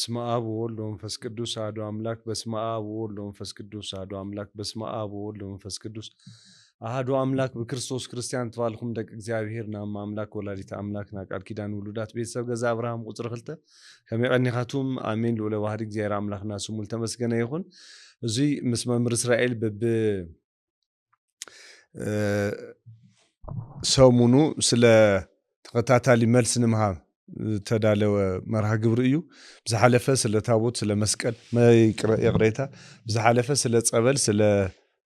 በስመ አብ ወወልድ ወመንፈስ ቅዱስ አሐዱ አምላክ። በስመ አብ ወወልድ ወመንፈስ ቅዱስ አሐዱ አምላክ። በስመ አብ ወወልድ ወመንፈስ ቅዱስ አሐዱ አምላክ። በክርስቶስ ክርስቲያን ተባልኩም ደቂ እግዚአብሔር ናም አምላክ ወላዲተ አምላክ ቃል ኪዳን ውሉዳት ቤተሰብ ገዛ አብርሃም ቁጽር 2 ከመቀኒኻቱም አሜን። ልዑለ ዋህድ እግዚአብሔር አምላክና ስሙ ተመስገነ ይሁን። እዚ ምስ መምህር እስራኤል ሰሙኑ ስለ ተኸታታሊ መልስ ንምሃብ ተዳለወ መርሃ ግብሪ እዩ። ብዝሓለፈ ስለ ታቦት ስለ መስቀል የቅሬታ ብዝሓለፈ ስለ ጸበል ስለ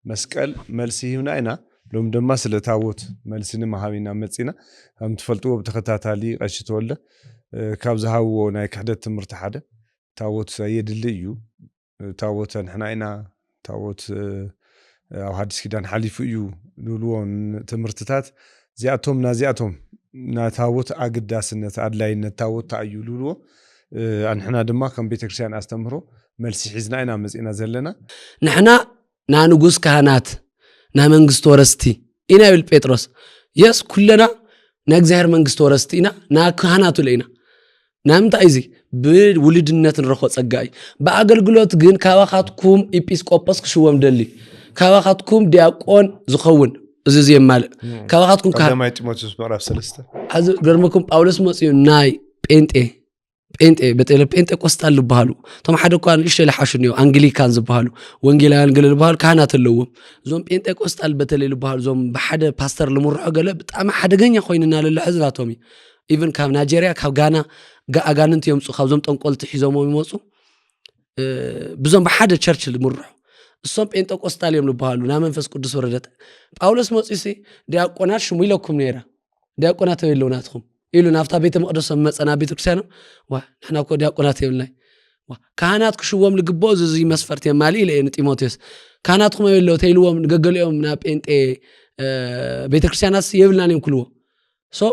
መስቀል መልሲ ሂብና ኢና። ሎም ድማ ስለ ታቦት መልሲ ንምሃቢና መጺና ከም ትፈልጥዎ ብተኸታታሊ ቀሺ ተወልደ ካብ ዝሃብዎ ናይ ክሕደት ትምህርቲ ሓደ ታቦት የድሊ እዩ። ታቦት ንሕና ኢና ታቦት ኣብ ሓድሽ ኪዳን ሓሊፉ እዩ ዝብልዎም ትምህርትታት እዚኣቶም ናዚኣቶም ናታቦት ኣግዳስነት ኣድላይነት ታቦት ታዩ ዝብልዎ ንሕና ድማ ከም ቤተክርስትያን ኣስተምህሮ መልሲ ሒዝና ኢና መጺና ዘለና። ንሕና ና ንጉስ ካህናት ና መንግስት ወረስቲ ኢና ይብል ጴጥሮስ። የስ ኩለና ና እግዚአብሔር መንግስት ወረስቲ ኢና ና ካህናቱ ለይና ናምንታይ እዚ ብውልድነት ንረኽቦ ጸጋ እዩ። ብኣገልግሎት ግን ካባኻትኩም ኤጲስቆጶስ ክሽወም ደሊ ካባኻትኩም ዲያቆን ዝኸውን እዚ የማልእ ካባኻትኩም ቀዳማይ ጢሞቴዎስ ምዕራፍ 3 አዚ ገርመኩም ጳውሎስ መጽዩ ናይ ጴንጤ በተለ ጴንጤቆስጣል ዝበሃሉ ቶም ሓደ እኳ ንእሽተይ ልሓሹን እዩ አንግሊካን ዝበሃሉ ወንጌላውያን ገለ ዝበሃሉ ካህናት ኣለዎም። እዞም ጴንጤቆስጣል በተለይ ዝበሃሉ እዞም ብሓደ ፓስተር ልምርሖ ገለ ብጣዕሚ ሓደገኛ ኮይንና ለለ ሕዝናቶም እዩ። ኢቨን ካብ ናይጀሪያ ካብ ጋና ኣጋንንት የምፁ ካብዞም ጠንቆልቲ ሒዞሞም ይመፁ ብዞም ብሓደ ቸርች ልምርሑ እሶም ጴንጤቆስጣል እዮም ዝበሃሉ ና መንፈስ ቅዱስ ወረደት። ጳውሎስ መጽሲ ዲያቆናት ሽሙ ኢለኩም ነይራ ዲያቆናት የለውናትኩም ኢሉ ናፍታ ቤተ መቅደስ መጸና ቤተ ክርስቲያን ንሕና እኮ ዲያቆናት የብልናይ ካህናት ክሽወም ልግቦ እዚ መስፈርት የማሊ ኢለ ጢሞቴዎስ ካህናትኩም የለው ተይልዎም ገገሊኦም ና ጴንጤ ቤተ ክርስቲያናት የብልናን እዮም ክልዎ። ሶ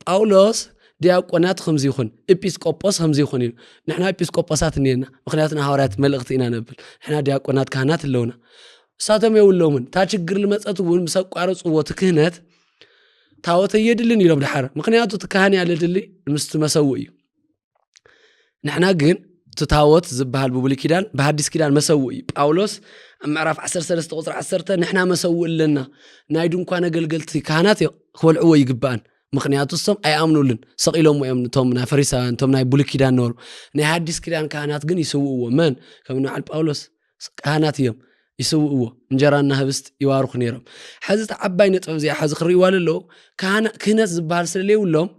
ጳውሎስ ዲያቆናት ከምዚ ይኹን ኤጲስቆጶስ ከምዚ ይኹን ኢሉ ንሕና ኤጲስቆጶሳት ነና ምክንያቱና ሐዋርያት መልእክቲ ኢና ነብል ንሕና ዲያቆናት ካህናት ኣለውና እሳቶም የብለውምን ታ ችግር ልመጸት እውን ምሰቋረጽዎ ትክህነት ታቦት የድልን ኢሎም ድሓር ምክንያቱ ትካህን ያለድሊ ምስቲ መሰው እዩ። ንሕና ግን ትታቦት ዝበሃል ብብሉይ ኪዳን በሐዲስ ኪዳን መሰው እዩ። ጳውሎስ ምዕራፍ 13 ቁጥር 10 ንሕና መሰው ኣለና ናይ ድንኳን አገልገልቲ ካህናት ክበልዕዎ ይግባአን ምክንያቱ እሶም ኣይኣምኑልን ሰቂሎም እዮም ቶም ናይ ፈሪሳውያን ቶም ናይ ብሉይ ኪዳን ነበሩ። ናይ ሐዲስ ኪዳን ካህናት ግን ይስውእዎ መን ከም ንዓል ጳውሎስ ካህናት እዮም ይስውእዎ እንጀራና ህብስት ይዋርኹ ነይሮም። ሕዚ ዓባይ ነጥብ እዚኣ ሕዚ ክሪእዋ ኣለዎ ክህነት ዝበሃል ስለለይብሎም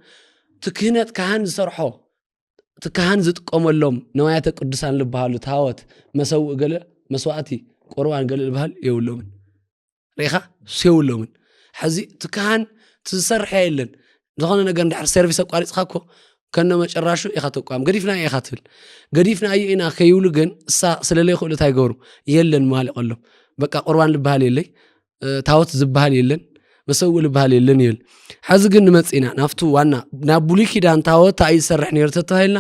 ትክህነት ካህን ዝሰርሖ ትካህን ዝጥቀመሎም ነዋያተ ቅዱሳን ዝበሃሉ ታቦት መሰውእ ገለ መስዋዕቲ ቁርባን ገለ ዝበሃል የብሎምን ሪኻ የብሎምን። ሕዚ ትካህን ትሰርሕ የለን ዝኾነ ነገር እንድሕር ሰርቪስ ኣቋሪፅካ እኮ ከነ መጨራሹ ኢኻ ተቋም ገዲፍና ኢኻ ትብል ገዲፍና ኢና ከይብሉ ግን እሳ ስለለይኽእሉ እንታይ ይገብሩ የለን ማለት ቀሎም በቃ ቁርባን ዝበሃል የለይ ታቦት ዝበሃል የለን መሰውእ ዝበሃል የለን ይብል። ሕዚ ግን ንመጺና ናፍቱ ዋና ናብ ብሉይ ኪዳን ታቦት ኣይሰርሕ ነይሩ ተባሂልና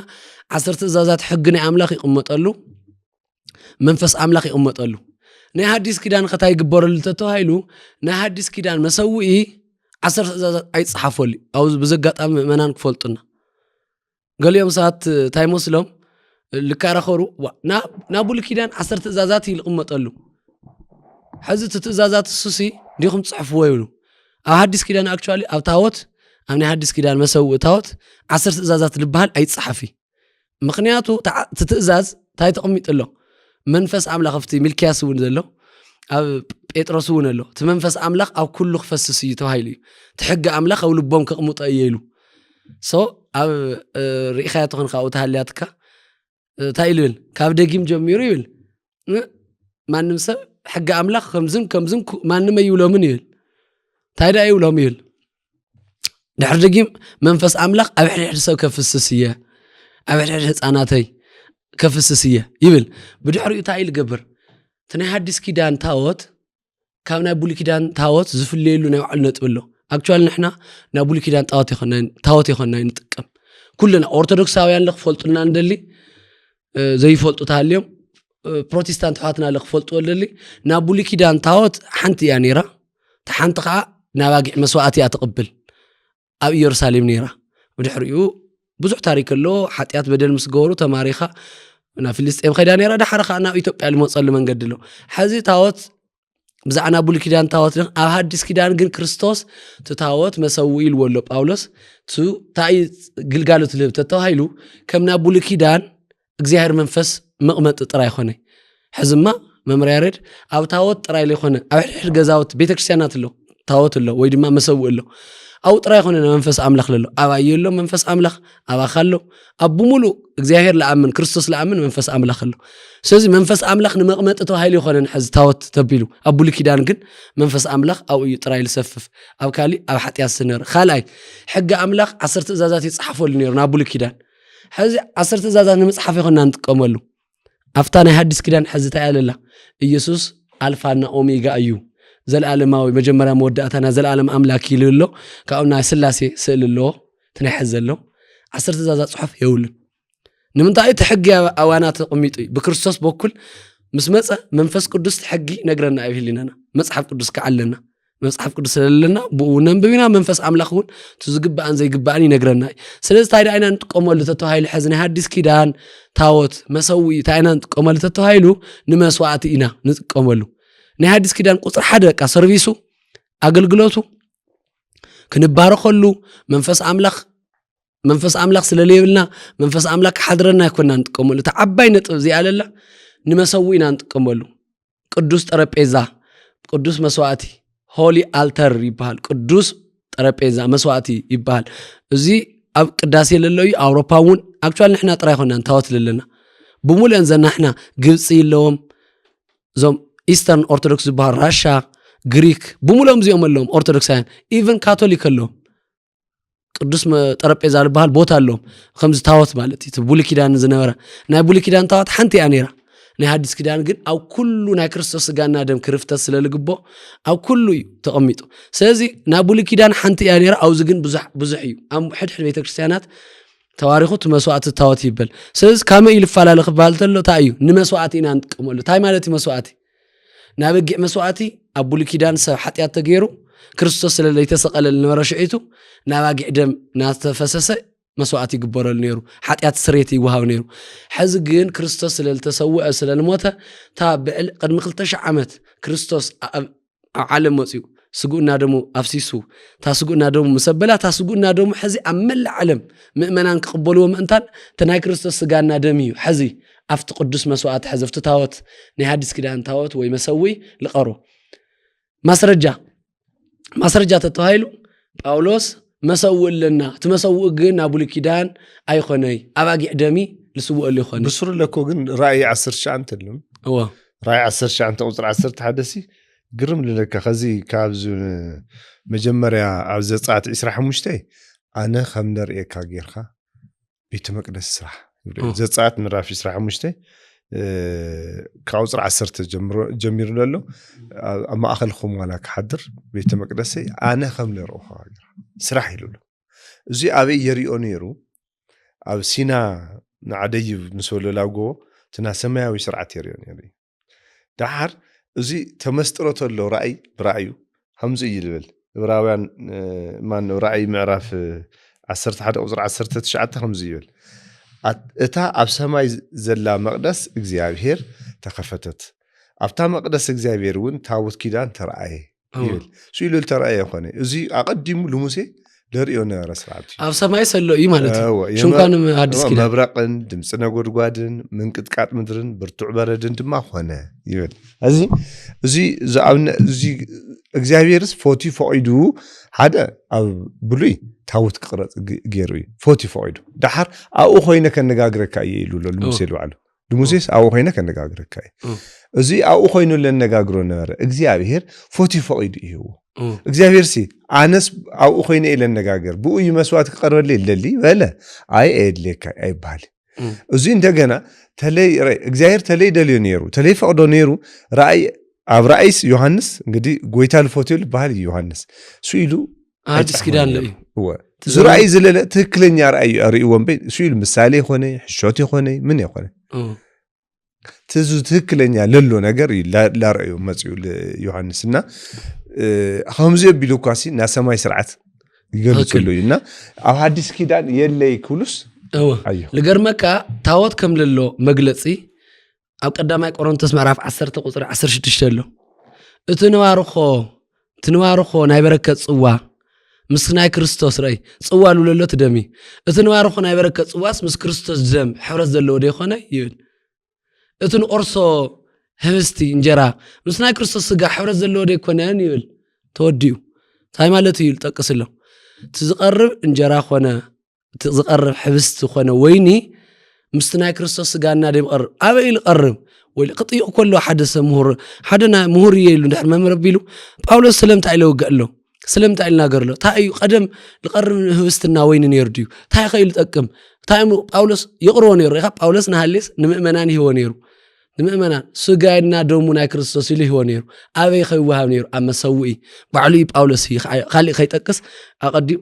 10 ትእዛዛት ሕጊ ናይ ኣምላኽ ይቕመጠሉ መንፈስ ኣምላኽ ይቕመጠሉ። ናይ ሐዲስ ኪዳን ከታይ ይግበረሉ ተባሂሉ ናይ ሐዲስ ኪዳን መሰውኢ 10 ትእዛዛት ኣይጽሓፈሉ ኣብዝ ብዘጋጣሚ ምእመናን ክፈልጡና ገሊኦም ሰዓት ታይሞስሎም ልካረኸሩ ናብ ብሉይ ኪዳን 10 ትእዛዛት ይልቕመጠሉ ሕዚ ትእዛዛት ሱሲ ዲኹም ጽሕፍዎ ይብሉ ኣብ ሐዲስ ኪዳን ኣክቹዋሊ ኣብ ታቦት ኣብ ናይ ሐዲስ ኪዳን መሰውእ ታቦት 10 ትእዛዛት ዝበሃል ኣይጽሓፊ ምክንያቱ ትእዛዝ ታይ ተቐሚጥሎ መንፈስ ኣምላኽ ኣብቲ ሚልክያስ እውን ዘሎ ኣብ ጴጥሮስ እውን ኣሎ እቲ መንፈስ ኣምላኽ ኣብ ኩሉ ክፈስስ እዩ ተባሂሉ እዩ ትሕጊ ኣምላኽ ኣብ ልቦም ከቕምጦ እየ ኢሉ ሶ ኣብ ርኢኻያ ትኾን ካብኡ ተሃልያትካ እንታይ ይብል ካብ ደጊም ጀሚሩ ይብል ማንም ሰብ ሕጊ ኣምላኽ ከምዝን ማንም ኣይብሎምን ይብል እንታይ ዳ ይብሎም ይብል ድሕሪ ደጊም መንፈስ ኣምላኽ ኣብ ሕድሕድ ሰብ ከፍስስ እየ ኣብ ሕድሕድ ህፃናተይ ከፍስስ እየ ይብል። ብድሕሪኡ እንታይ ይልገብር እቲ ናይ ሐዲስ ኪዳን ታቦት ካብ ናይ ብሉይ ኪዳን ታቦት ዝፍለየሉ ናይ ባዕሉ ነጥብ ኣሎ። ኣክቹዋሊ ንሕና ናይ ብሉይ ኪዳን ታቦት ይኾንና ንጥቀም ኩልና ኦርቶዶክሳውያን ለክፈልጡልና እንደሊ ዘይፈልጡ ታሃልዮም ፕሮቴስታንት ኣሕዋትና ለክፈልጡ እንደሊ ናይ ብሉይ ኪዳን ታቦት ሓንቲ እያ ነይራ ሓንቲ ከዓ ናይ ባጊዕ መስዋዕቲ እያ ትቕብል ኣብ ኢየሩሳሌም ነይራ። ብድሕሪኡ ብዙሕ ታሪክ ኣሎ ሓጢያት በደል ምስ ገበሩ ተማሪኻ እና ፍልስጤም ኸይዳ ነራ ዳሓረኻ ናብ ኢትዮጵያ ልመፀሉ መንገዲ ኣሎ ሕዚ ታወት ብዛዕና ብሉይ ኪዳን ታወት ኣብ ሓድስ ኪዳን ግን ክርስቶስ ትታወት መሰውኢ ኢልዎ ኣሎ ጳውሎስ ታይ ግልጋሎት ልህብ ተተባሂሉ ከም ናብ ብሉይ ኪዳን እግዚኣብሔር መንፈስ መቕመጢ ጥራይ ኾነ ሕዝማ መምርያ ያሬድ ኣብ ታወት ጥራይ ለይኾነ ኣብ ሕድሕድ ገዛውት ቤተክርስትያናት ኣሎ ታወት ኣሎ ወይ ድማ መሰውኢ ኣሎ ኣብ ጥራይ ኾነ መንፈስ ኣምላኽ ኣሎ ኣባየ ኣሎ መንፈስ ኣምላኽ ኣባኻ ኣሎ ኣብ ብሙሉእ እግዚኣብሔር ለኣምን ክርስቶስ ለኣምን መንፈስ ኣምላኽ ኣሎ ስለዚ መንፈስ ኣምላኽ ንመቕመጢ ተባሂሉ ይኾነን ሕዚ ታወት ተቢሉ ኣብ ብሉይ ኪዳን ግን መንፈስ ኣምላኽ ኣብኡ እዩ ጥራይ ዝሰፍፍ ኣብ ካሊእ ኣብ ሓጢያት ዝነር ካልኣይ ሕጊ ኣምላኽ 10 ትእዛዛት ይፅሓፈሉ ነይሩ ናብ ብሉይ ኪዳን ሕዚ 10 ትእዛዛት ንምፅሓፍ ይኾንና ንጥቀመሉ ኣፍታ ናይ ሓድስ ኪዳን ሕዚ እንታይ ኣለላ ኢየሱስ ኣልፋና ኦሜጋ እዩ ዘለዓለማዊ መጀመርያ መወዳእታና ዘለዓለም ኣምላክ ኢሉ ኣሎ ካብኡ ናይ ስላሴ ስእሊ ኣለዎ ትናይሕዝ ዘሎ 10 ትእዛዛት ፅሑፍ የብሉን ንምንታይ እቲ ሕጊ ኣዋናት ተቐሚጡ እዩ ብክርስቶስ በኩል ምስ መፀ መንፈስ ቅዱስ ሕጊ ነግረና ኣብ ህሊናና መፅሓፍ ቅዱስ ከዓለና መፅሓፍ ቅዱስ ስለለና ብኡ ነንብቢና መንፈስ ኣምላኽ እውን ትዝግባእን ዘይግባእን ይነግረና ስለዚ ታይዳ ኣይና ንጥቀመሉ ተተባሂሉ ሕዚ ናይ ሓድስ ኪዳን ታወት መሰውኢ ታይና ንጥቀመሉ ተተባሂሉ ንመስዋዕቲ ኢና ንጥቀመሉ ናይ ሓድስ ኪዳን ቁፅሪ 1 በቃ ሰርቪሱ ኣገልግሎቱ ክንባረኸሉ መንፈስ ኣምላኽ ስለለየብልና መንፈስ ኣምላኽ ሓድረና ይኮንና ንጥቀመሉ እቲ ዓባይ ነጥብ እዚ ኣለላ ንመሰውኢ ኢና ንጥቀመሉ ቅዱስ ጠረጴዛ ቅዱስ መስዋዕቲ ሆሊ አልተር ይባሃል ቅዱስ ጠረጴዛ መስዋዕቲ ይባሃል እዚ ኣብ ቅዳሴ ለሎ እዩ ኣውሮፓ እውን አክቹዋሊ ንሕና ጥራይ ኾና ታወት ለለና ብሙሉአን ዘናሕና ግብፂ ኣለዎም ዞም ኢስተርን ኦርቶዶክስ ዝበሃል ራሻ ግሪክ ብሙሉኦም እዚኦም ኣለዎም ኦርቶዶክሳውያን ኢቨን ካቶሊክ ኣለዎም ቅዱስ ጠረጴዛ ዝበሃል ቦታ ኣለዎም ከምዚ ታወት ማለት እዩ ብሉይ ኪዳን ዝነበረ ናይ ብሉይ ኪዳን ታወት ሓንቲ እያ ነይራ ናይ ሓድስ ኪዳን ግን ኣብ ኩሉ ናይ ክርስቶስ ስጋና ደም ክርፍተት ስለልግቦ ኣብ ኩሉ እዩ ተቐሚጡ ስለዚ ናይ ብሉይ ኪዳን ሓንቲ እያ ነይራ ኣብዚ ግን ብዙሕ እዩ ኣብ ሕድሕድ ቤተክርስትያናት ተዋሪኹ እቲ መስዋዕቲ ታወት ይበል ስለዚ ከመይ ኢሉ ይፈላለ ክበሃል ተሎ እንታይ እዩ ንመስዋዕቲ ኢና ንጥቀመሉ እንታይ ማለት እዩ መስዋዕቲ ናይ በጊዕ መስዋዕቲ ኣብ ብሉይ ኪዳን ሰብ ሓጢያት ተገይሩ ክርስቶስ ስለለይተሰቐለ ዝነበረ ሽዒቱ ናይ ባጊዕ ደም ናተፈሰሰ መስዋዕቲ ይግበረሉ ነይሩ ሓጢያት ስርየት ይወሃብ ነይሩ ሕዚ ግን ክርስቶስ ስለልተሰውዐ ስለልሞተ ታ ብዕል ቅድሚ 2000 ዓመት ክርስቶስ ኣብ ዓለም መፅኡ ስጉእና ደሙ ኣፍሲሱ ታ ስጉእና ደሙ መሰበላ ታ ስጉእና ደሙ ሕዚ ኣብ መላእ ዓለም ምእመናን ክቕበልዎ ምእንታን እቲ ናይ ክርስቶስ ስጋና ደም እዩ ሕዚ ኣብቲ ቅዱስ መስዋዕቲ ሕዘፍቲ ታወት ናይ ሓድስ ኪዳን ታወት ወይ መሰውኢ ዝቐርቦ ማስረጃ ተተባሂሉ ጳውሎስ መሰውኢ ኣለና እቲ መሰውኢ ግን ናብ ብሉይ ኪዳን ኣይኾነይ ኣባጊዕ ደሚ ልስውአሉ ይኾነ ብስሩ ለኮ ግን ራእይ 19 ተልም ራእይ 19 ቁፅሪ 11 ሲ ግርም ልለካ ከዚ ካብዚ መጀመርያ ኣብ ዘጻት 25 ኣነ ከም ነርእየካ ጌርካ ቤተ መቅደስ ስራሕ ዘጻት ምዕራፍ 25 ካብ ቁፅሪ 10 ጀሚሩ ዘሎ ኣብ ማእኸልኩም ዋላ ክሓድር ቤተ መቅደስ ኣነ ከም ነርእኻ ስራሕ ኢሉ እዚ ኣበይ የሪኦ ነይሩ ኣብ ሲና ንዓደይ ንሰለላጎ ትና ሰማያዊ ስርዓት የሪኦ ነይሩ ዳሓር እዚ ተመስጥሮት ኣሎ ራእይ ብራእዩ ከምዚ ይልብል ዕብራውያን ማን ራእይ ምዕራፍ 11 ቁፅሪ 19 ከምዚ ይብል እታ ኣብ ሰማይ ዘላ መቅደስ እግዚአብሔር ተከፈተት ኣብታ መቅደስ እግዚአብሔር እውን ታቦት ኪዳን ተረአየ ይብል ስኢሉ ተረአየ ኾነ እዚ አቀዲሙ ለሙሴ ለሪኦ ነበረ ስርዓት ኣብ ሰማይ ዘሎ እዩ ማለት እዩ ሽንኳንም ሓድስ ኪዳን መብረቅን ድምፂ ነጎድጓድን ምንቅጥቃጥ ምድርን ብርቱዕ በረድን ድማ ኾነ ይብል እዚ እግዚአብሔርስ ፎቲ ፈቂዱ ሓደ ኣብ ብሉይ ታቦት ክቅረጽ ገይሩ እዩ ፎቲ ፈቂዱ ዳሓር ኣብኡ ኮይነ ከነጋግረካ እየ ኢሉ ለሙሴ ልባዕሉ ለሙሴስ ኣብኡ ኮይነ ከነጋግረካ እዚ ኣብኡ ኮይኑ ለነጋግሮ ነበረ እግዚአብሔር ፎቲ ፈቂዱ እዩ እግዚአብሔር ሲ ኣነስ ኣብኡ ኮይነ ለነጋገር ብኡ መስዋዕት ክቀርበለ ይለሊ በለ ኣይ ኤድሌካ ኣይባል እዚ እንደገና ተለይ እግዚአብሔር ተለይ ደልዮ ነይሩ ተለይ ፈቅዶ ነይሩ ራእይ ኣብ ራእይስ ዮሐንስ እንግዲህ ጎይታ ልፎትዮ ልባሃል ዮሐንስ ስኢሉ ሓድስ ኪዳን ለዩ ዝራእይ ዝለለ ትክክለኛ ራእይ ርእይዎም በይ ስኢሉ ምሳሌ ኾነ ሕሾት ኾነ ምን ይኾነ ትዙ ትክክለኛ ለሎ ነገር ላርእዩ መጽኡ ዮሐንስና ከምዚ ቢሉ ኳሲ ና ሰማይ ስርዓት ይገልጽሉ እና ኣብ ሓዲስ ኪዳን የለይ ኩሉስ አዮ ለገርመካ ታወት ከም ለሎ መግለጺ ኣብ ቀዳማይ ቆሮንቶስ ምዕራፍ 10 ቁጥሪ 16 ኣሎ እትንዋርኾ ናይ በረከት ጽዋ ምስ ናይ ክርስቶስ ረይ ጽዋ ልብለሎ ትደሚ እቲ ንዋርኾ ናይ በረከት ጽዋስ ምስ ክርስቶስ ደም ሕብረት ዘለዎ ደይኾነ ይብል እቲ ንቆርሶ ህብስቲ እንጀራ ምስ ናይ ክርስቶስ ስጋ ሕብረት ዘለዎ ደይኮነን ይብል ተወዲኡ ታይ ማለት እዩ ጠቅስሎ ትዝቀርብ እንጀራ ኾነ ትዝቀርብ ህብስቲ ኾነ ወይኒ ምስ ናይ ክርስቶስ ስጋና ደም ቀርብ ኣበይ ልቀርብ ወይ ቅጥዩ ኮሎ ሓደ ሰምሁር ሓደና ምሁር ይይሉ እንድሕር መምረቢሉ ጳውሎስ ስለምታ ኢለውገሎ ስለምታ ኢልናገርሎ ታዩ ቀደም ልቀርብ ህብስትና ወይኒ ነይሩ ድዩ ታይ ኸይል ጠቅም ታይሙ ጳውሎስ ይቅርቦ ነይሩ ኢኻ ጳውሎስ ናሃሌስ ንምእመናን ይህቦ ነይሩ ንምእመናን ስጋይና ደሙ ናይ ክርስቶስ ኢሉ ይህቦ ነይሩ ኣበይ ኸይወሃብ ነይሩ ኣብ መሰውኢ ባዕሉ ጳውሎስ ካልእ ኸይጠቅስ ኣቀዲም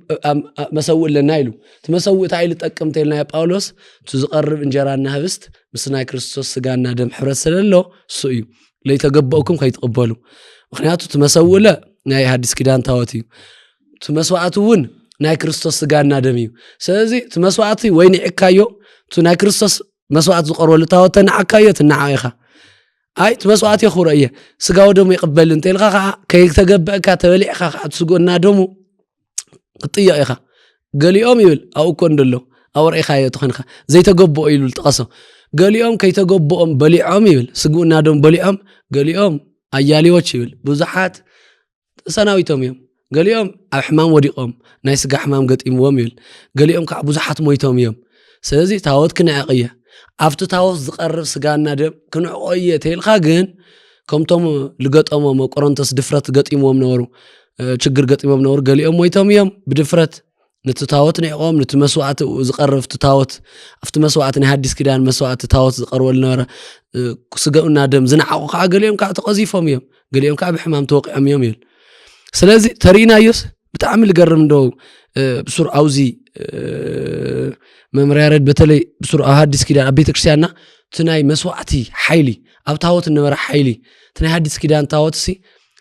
መሰውእ ለና ኢሉ እቲ መሰውእ ታይ ኢሉ ጠቅም ተይልና ጳውሎስ ዝቀርብ እንጀራና ህብስት ምስ ናይ ክርስቶስ ስጋና ደም ሕብረት ስለሎ እሱ እዩ ለይተገበኡኩም ከይትቅበሉ ምክንያቱ እቲ መሰውእ ለ ናይ ሓዲስ ኪዳን ታወት እዩ እቲ መስዋዕቱ እውን ናይ ክርስቶስ ስጋና ደም እዩ ስለዚ እቲ መስዋዕቱ ወይ ንዕካዮ እቲ ናይ ክርስቶስ መስዋዕት ዝቀርበሉ ታወት ንዓካዮ ትንዓኢኻ ኣይ እቲ መስዋዕት የኽብሮ እየ ስጋው ደሙ ይቅበል እንተልካ ከዓ ከይተገበእካ ተበሊዕካ ከዓ ስጉና ደሙ ቅጥያ ኢኻ ገሊኦም ይብል ኣብኡ ኮ እንደሎ ኣወርኢኻዮ ትኾንካ ዘይተገበኦ ኢሉ ልጥቀሶ ገሊኦም ከይተገበኦም በሊዖም ይብል ስጉና ደሙ በሊዖም ገሊኦም ኣያሌዎች ይብል ብዙሓት ሰናዊቶም እዮም ገሊኦም ኣብ ሕማም ወዲቆም ናይ ስጋ ሕማም ገጢምዎም ይብል ገሊኦም ከዓ ብዙሓት ሞይቶም እዮም ስለዚ ታወት ክንዕቅየ ኣብቲ ታወት ዝቀርብ ስጋና ደም ክንዕቆየ ተይልካ ግን ከምቶም ልገጠሞም ቆሮንቶስ ድፍረት ገጢሞም ነበሩ ችግር ገጢሞም ነበሩ ገሊኦም ሞይቶም እዮም ብድፍረት ነቲ ታወት ንዕቆም ነቲ መስዋዕቲ ዝቀርብ ታወት ኣብቲ መስዋዕቲ ናይ ሓዲስ ኪዳን መስዋዕቲ ታወት ዝቀርበሉ ነበረ ስጋኡና ደም ዝነዓቁ ከዓ ገሊኦም ከዓ ተቀዚፎም እዮም ገሊኦም ከዓ ብሕማም ተወቂዖም እዮም ይብል ስለዚ ተሪናዮስ ብጣዕሚ ልገርም እንደው ብሱር ኣውዚ መምርያረድ በተለይ ብሱር ኣብ ሓዲስ ኪዳን ኣብ ቤተክርስትያንና እቲ ናይ መስዋዕቲ ሓይሊ ኣብ ታወት ነበረ ሓይሊ እቲ ናይ ሓዲስ ኪዳን ታወት ሲ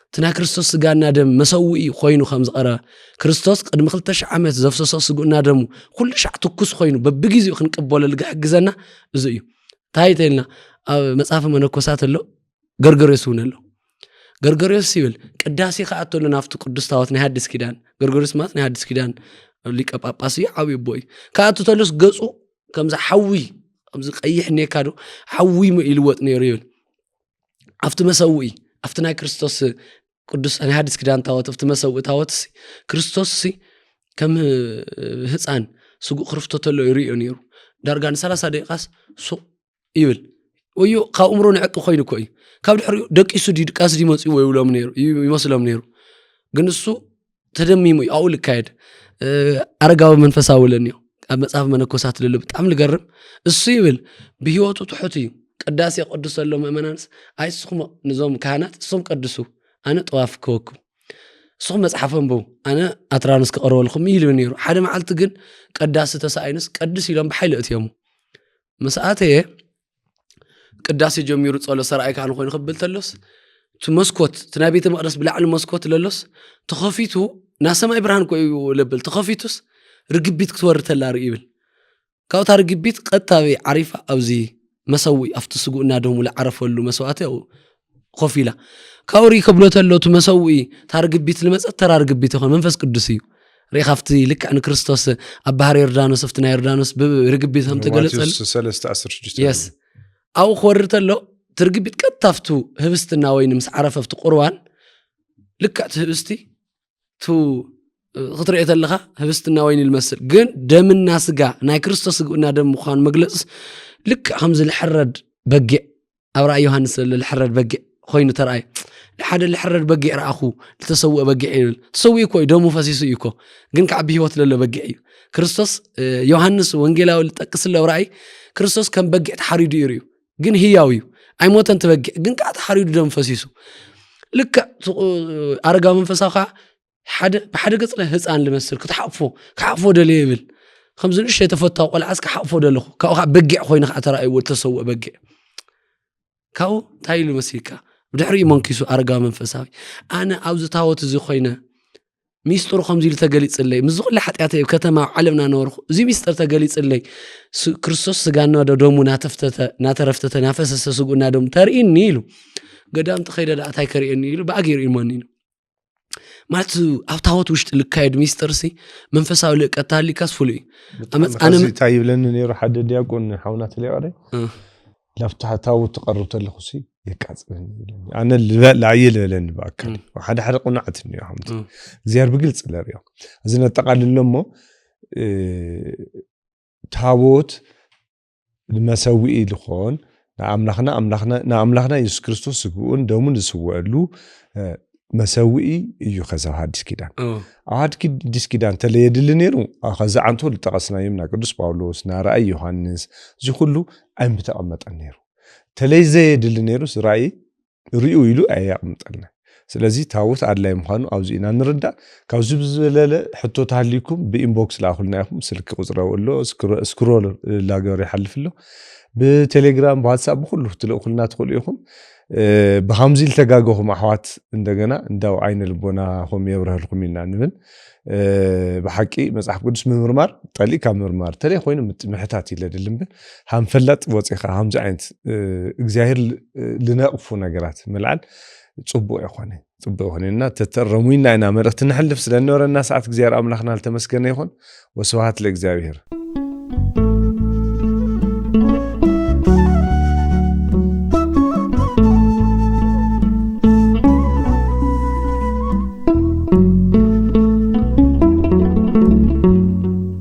እቲ ናይ ክርስቶስ ስጋና ደም መሰውኢ ኮይኑ ከም ዝቀረበ ክርስቶስ ቅድሚ 2000 ዓመት ዘፍሰሶ ስጉና ደሙ ኩሉ ሻዕ ትኩስ ኮይኑ በብግዚኡ ክንቅበሎ ልግሕግዘና እዚ እዩ እንታይ ተይልና ኣብ መጽሓፍ መነኮሳት ኣሎ ገርገርዮስ እውን ኣሎ ገርገርዮስ ይብል ቅዳሴ ከኣተሉ ናፍቲ ቅዱስ ታወት ናይ ሓዲስ ኪዳን ገርገርዮስ ማለት ናይ ሓዲስ ኪዳን ሊቀ ጳጳስ እዩ ዓብይ ቦይ ከኣቱ ተለስ ገጹ ከምዛ ሓዊ ከምዚ ቀይሕ ኔካዶ ሓዊ ይልወጥ ነይሩ ይብል ኣብቲ መሰውኢ ኣብቲ ናይ ክርስቶስ ቅዱስ ናይ ሓዲስ ኪዳን ታወት ኣብቲ መሰውኢ ታወት ክርስቶስ ከም ህፃን ስጉእ ክርፍቶ ተሎ ይርዮ ነይሩ ዳርጋ ን30 ደቂቃስ ሱቅ ይብል ወዩ ካብ እምሮ ንዕቂ ኮይኑ ኮ እዩ ካብ ድሕሪኡ ደቂሱ ዲድቃስ ዲመጽኡ ይብሎም ነይሩ ይመስሎም ነይሩ ግን እሱ ተደሚሙ ኣው ልካየድ ኣረጋዊ መንፈሳዊ ለኒዮ ኣብ መጽሓፍ መነኮሳት ልሉ በጣም ልገርም እሱ ይብል ብህይወቱ ትሑት እዩ ቅዳሴ ቅዱስ ዘሎ ምእመናንስ ኣይስኹም ንዞም ካህናት እሶም ቀድሱ ኣነ ጠዋፍ ክወክብ እሶም መጽሓፈን በው ኣነ ኣትራኖስ ክቀርበልኩም ይብል ነይሩ ሓደ መዓልቲ ግን ቅዳሴ ተሳይንስ ቀድስ ኢሎም ብሓይሊ እትዮም መስኣተየ ቅዳሴ ጀሚሩ ጸሎት ሰራይ ካህን ኮይኑ ክብል ተሎስ እቲ መስኮት እቲ ናይ ቤተ መቅደስ ብላዕሊ መስኮት ለሎስ ተኸፊቱ ና ሰማይ ብርሃን ኮይኑ ለብል ተኸፊቱስ ርግቢት ክትወርድ ተላ ይብል ካብታ ርግቢት ቀጣቢ ዓሪፋ ኣብዚ መሰውኢ ኣብቲ ስጉእና ደሙ ለዓረፈሉ መስዋዕት ያው ኮፊላ ካውሪ ከብሎ ተሎ እቲ መሰውኢ ታርግቢት ልመጸት ተራርግቢት ይኾን መንፈስ ቅዱስ እዩ ሪኻፍቲ ልክ አን ክርስቶስ ኣብ ባህር ዮርዳኖስ ኣብቲ ናይ ዮርዳኖስ ብርግቢት ከም ተገለጸል 3:16 yes ኣው ኾርድ ተሎ ትርግቢት ቀጣፍቱ ህብስትና ወይን ምስ ዓረፈፍቲ ቁርባን ልክዕቲ ህብስቲ ቱ ክትሪኦ ተለኻ ህብስትና ወይን ይመስል ግን ደምና ስጋ ናይ ክርስቶስ ስጋና ደም ምዃኑ መግለጽ ልክ ከም ዝልሕረድ በጊዕ ኣብ ራእይ ዮሐንስ ዝልሕረድ በጊዕ ኮይኑ ተራእይ ሓደ ልሕረድ በጊዕ ረኣኹ ዝተሰውአ በጊዕ ይብል ተሰውኢ ኮይ ደሙ ፈሲሱ እዩ ኮ ግን ከዓ ብህይወት ለሎ በጊዕ እዩ ክርስቶስ ዮሐንስ ወንጌላዊ ልጠቅስ ለው ራእይ ክርስቶስ ከም በጊዕ ተሓሪዱ እዩ ግን ህያው እዩ ኣይሞተን ተበጊዕ ግን ከዓ ተሓሪዱ ደም ፈሲሱ ልክ ኣረጋዊ መንፈሳዊ ከዓ بحد قصة هزان لمسر كحفو دلي يبل خمسين إيش يتفتح ولا عسك حفو دلخو كأو بقع خوينا خاطر أي والتسوق بقع كأو تايلو مسيكا بدحري منكسو أرجع من فساوي أنا عاوز تاوت زي خوينا ሚስጥሩ ከምዚ ኢሉ ተገሊጽለይ ምስ ኩሉ ሓጢኣተይ ከተማ ዓለምና ነበርኩ እዚ ሚስጥር ተገሊጽለይ ክርስቶስ ስጋና ደሙ ናተረፍተተ ናፈሰሰ ስጉና ደሙ ተርኢኒ ኢሉ ገዳም ተኸይደ ዳእታይ ከርኢኒ ኢሉ በኣገይሩ ኢልሞኒ ማለት ኣብ ታቦት ውሽጢ ልካየድ ሚስጥር ሲ መንፈሳዊ ልቀት ታሊካስ ፍሉይ ኣነ ታይብለኒ ነይሩ ሓደ ዲያቆን ሓውና ተለይቀረ ላፍታ ታቦት ተቀርብ ተለኹ ሲ يكعصني أنا لا يللن بأكل وحد حد قنعتني يا حمد زيار بقلت لريا زين التقال لمو تابوت المساوي لخون نعملخنا يسوع كريستوس يقول دومون يسوعلو مساوي يخزوا هاد كده هاد كده تلي يدلنيرو أخذ عنتو لتقصنا يمنا قدوس باولوس نرأي يوحنس زي كله أم بتأمت النيرو تلي زيد النيروس رأي ريو يلو أيامتنا سلازي تاوت على مخانو أو زينا نرد كوزب زلالة حطوا تعليكم بإنبوكس لأخلناهم سلك قصرة ولا سكرول لاجر يحلف له بتليجرام واتساب كله تلاقوا تدخلوا بخمزيل تجاجهم أحوات عندنا نداو عين البنا هم يبره لكم منا نبن بحكي مسح قدس مرمار تلي كمرمار تلي خوين محتاتي لدلمبن هم فلت وصيخة هم زعينت እግዚአብሔር لنقفو نجرات ملعن صبوا يا اخواني صبوا هنا تترموينا انا مرت نحلف ስለነበረና ሰዓት እግዚአብሔር አምላክና ተመስገነ ይሁን ወስብሐት ለእግዚአብሔር